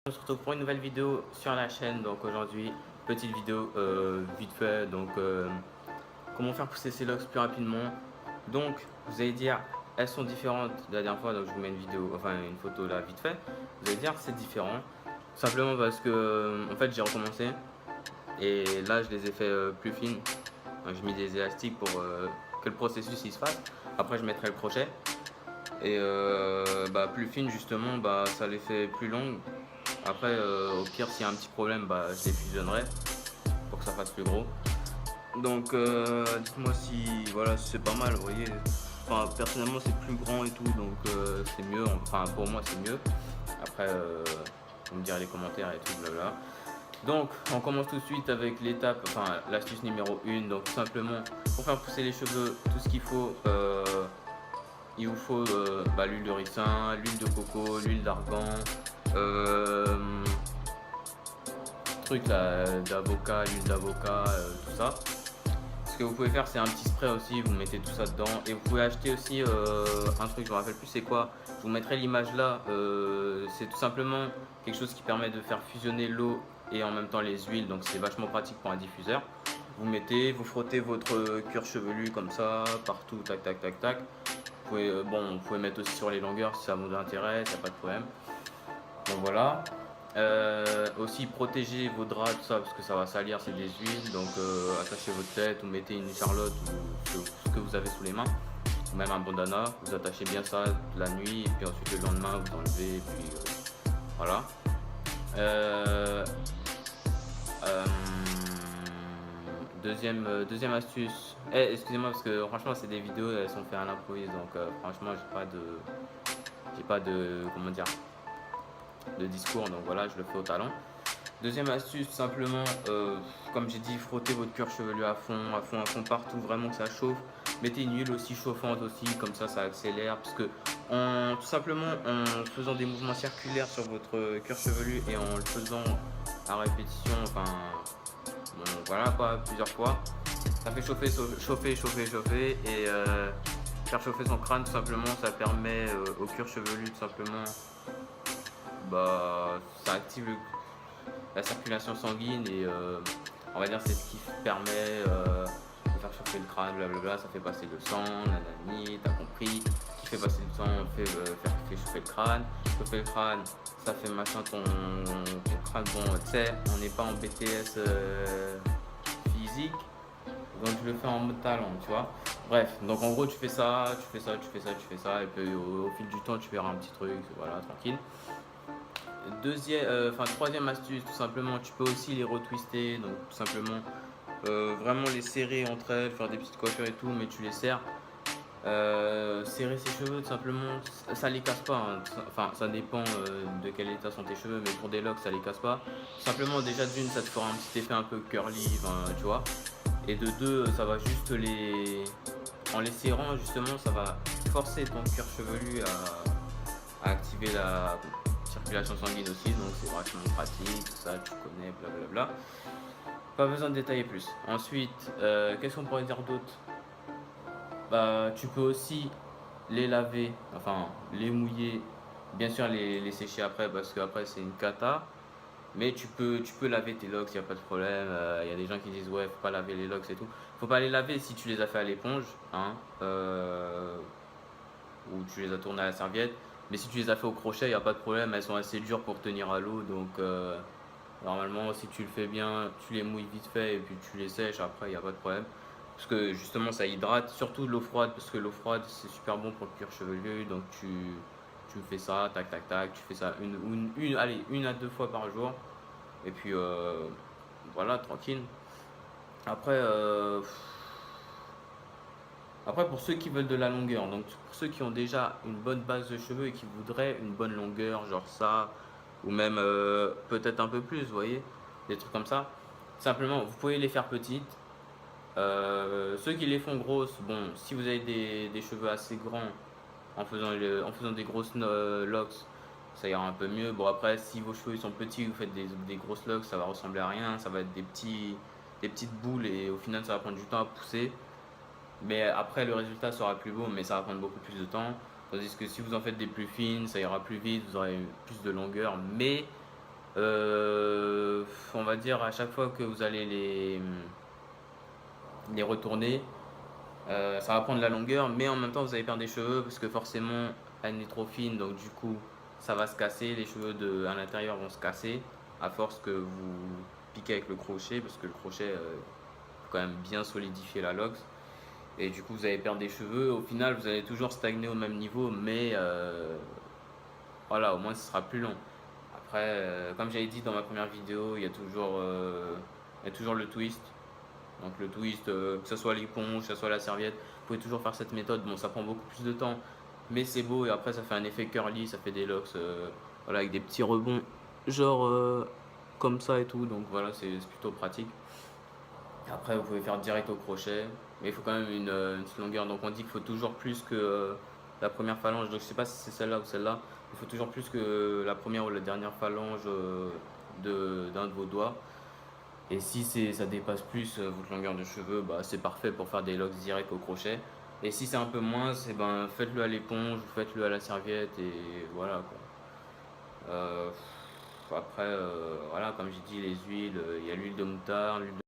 On se retrouve pour une nouvelle vidéo sur la chaîne. Donc aujourd'hui, petite vidéo vite fait. Donc comment faire pousser ses locks plus rapidement. Donc vous allez dire, elles sont différentes de la dernière fois. Donc je vous mets une vidéo, enfin une photo là vite fait. Vous allez dire c'est différent. Simplement parce que en fait j'ai recommencé et là je les ai fait plus fines. J'ai mis des élastiques pour que le processus il se fasse. Après je mettrai le crochet. Et plus fines justement, ça les fait plus longues. Après, au pire, s'il y a un petit problème, je les fusionnerai pour que ça fasse plus gros. Donc, dites-moi si voilà, si c'est pas mal, vous voyez. Enfin, personnellement, c'est plus grand et tout, donc c'est mieux. Enfin, pour moi, c'est mieux. Après, vous me direz les commentaires et tout, blabla. Donc, on commence tout de suite avec l'étape, enfin, l'astuce numéro 1. Donc, tout simplement, pour faire pousser les cheveux, tout ce qu'il faut, il vous faut l'huile de ricin, l'huile de coco, l'huile d'argan, truc là, d'avocat, l'huile d'avocat, tout ça. Ce que vous pouvez faire, c'est un petit spray aussi, vous mettez tout ça dedans. Et vous pouvez acheter aussi un truc, je me rappelle plus c'est quoi. Je vous mettrai l'image là. C'est tout simplement quelque chose qui permet de faire fusionner l'eau et en même temps les huiles. Donc c'est vachement pratique pour un diffuseur. Vous mettez, vous frottez votre cuir chevelu comme ça, partout, tac, tac, tac, tac. Vous pouvez mettre aussi sur les longueurs si ça vous intéresse, il n'y a pas de problème. Donc voilà. Aussi protéger vos draps, tout ça, parce que ça va salir, c'est des huiles. Donc attachez votre tête ou mettez une charlotte ou ce que vous avez sous les mains. Ou même un bandana. Vous attachez bien ça la nuit et puis ensuite le lendemain vous enlevez et puis voilà. Euh, deuxième astuce. Excusez-moi parce que franchement c'est des vidéos, elles sont faites à l'improviste. Donc franchement j'ai pas de comment dire de discours, donc voilà, je le fais au talent. Deuxième astuce, tout simplement, comme j'ai dit, frottez votre cuir chevelu à fond, à fond, à fond, partout, vraiment que ça chauffe. Mettez une huile aussi chauffante aussi, comme ça accélère, parce que tout simplement en faisant des mouvements circulaires sur votre cuir chevelu et en le faisant à répétition, enfin voilà quoi, plusieurs fois, ça fait chauffer, chauffer, chauffer, chauffer et faire chauffer son crâne tout simplement, ça permet au cuir chevelu tout simplement, ça active la circulation sanguine et on va dire c'est ce qui permet de faire chauffer le crâne, blablabla, ça fait passer le sang, nanani, t'as compris, qui fait passer le sang fait chauffer le crâne, ça fait machin ton crâne, bon tu sais, on n'est pas en BTS physique, donc je le fais en mode talent, tu vois. Bref, donc en gros tu fais ça, tu fais ça, tu fais ça, tu fais ça, et puis au fil du temps tu verras un petit truc, voilà, tranquille. Troisième astuce, tout simplement, tu peux aussi les retwister, donc tout simplement vraiment les serrer entre elles, faire des petites coiffures et tout, mais tu les serres. Serrer ses cheveux, tout simplement, ça les casse pas, hein. Enfin, ça dépend de quel état sont tes cheveux, mais pour des locks, ça les casse pas. Tout simplement, déjà d'une, ça te fera un petit effet un peu curly, tu vois. Et de deux, ça va juste en les serrant, justement, ça va forcer ton cuir chevelu à activer la circulation sanguine aussi, donc c'est vachement pratique, tout ça, tu connais, blablabla. Pas besoin de détailler plus. Ensuite, qu'est-ce qu'on pourrait dire d'autre? Tu peux aussi les laver, enfin les mouiller, bien sûr les sécher après parce qu'après c'est une cata. Mais tu peux laver tes locks, il n'y a pas de problème. Il y a des gens qui disent ouais, faut pas laver les locks et tout. Faut pas les laver si tu les as fait à l'éponge, hein, ou tu les as tournés à la serviette. Mais si tu les as fait au crochet, il n'y a pas de problème, elles sont assez dures pour tenir à l'eau. Donc normalement, si tu le fais bien, tu les mouilles vite fait et puis tu les sèches après, il n'y a pas de problème. Parce que justement, ça hydrate, surtout l'eau froide, parce que l'eau froide, c'est super bon pour le cuir chevelu. Donc tu fais ça, tac, tac, tac, tu fais ça allez, une à deux fois par jour. Et puis voilà, tranquille. Après, après, pour ceux qui veulent de la longueur, donc pour ceux qui ont déjà une bonne base de cheveux et qui voudraient une bonne longueur, genre ça, ou même peut-être un peu plus, vous voyez, des trucs comme ça. Simplement, vous pouvez les faire petites. Ceux qui les font grosses, bon, si vous avez des cheveux assez grands en faisant des grosses locks, ça ira un peu mieux. Bon, après, si vos cheveux ils sont petits, vous faites des grosses locks, ça va ressembler à rien, ça va être des petites boules et au final, ça va prendre du temps à pousser. Mais après, le résultat sera plus beau, mais ça va prendre beaucoup plus de temps. Tandis que si vous en faites des plus fines, ça ira plus vite, vous aurez plus de longueur. Mais euh, on va dire à chaque fois que vous allez les retourner, ça va prendre la longueur, mais en même temps vous allez perdre des cheveux parce que forcément elle est trop fine, donc du coup ça va se casser, les cheveux à l'intérieur vont se casser à force que vous piquez avec le crochet, parce que le crochet faut quand même bien solidifier la lox, et du coup vous allez perdre des cheveux. Au final vous allez toujours stagner au même niveau, mais voilà, au moins ce sera plus long. Après, comme j'avais dit dans ma première vidéo, il y a toujours le twist. Donc le twist, que ce soit l'éponge, que ce soit la serviette, vous pouvez toujours faire cette méthode. Bon, ça prend beaucoup plus de temps, mais c'est beau, et après ça fait un effet curly, ça fait des locks voilà, avec des petits rebonds, genre comme ça et tout. Donc voilà, c'est plutôt pratique. Après, vous pouvez faire direct au crochet, mais il faut quand même une petite longueur. Donc on dit qu'il faut toujours plus que la première phalange. Donc je sais pas si c'est celle-là ou celle-là. Il faut toujours plus que la première ou la dernière phalange d'un de vos doigts. Et si ça dépasse plus votre longueur de cheveux, bah, c'est parfait pour faire des locks direct au crochet. Et si c'est un peu moins, ben, faites-le à l'éponge, faites-le à la serviette, et voilà quoi. Après, voilà, comme j'ai dit, les huiles, il y a l'huile de moutarde, l'huile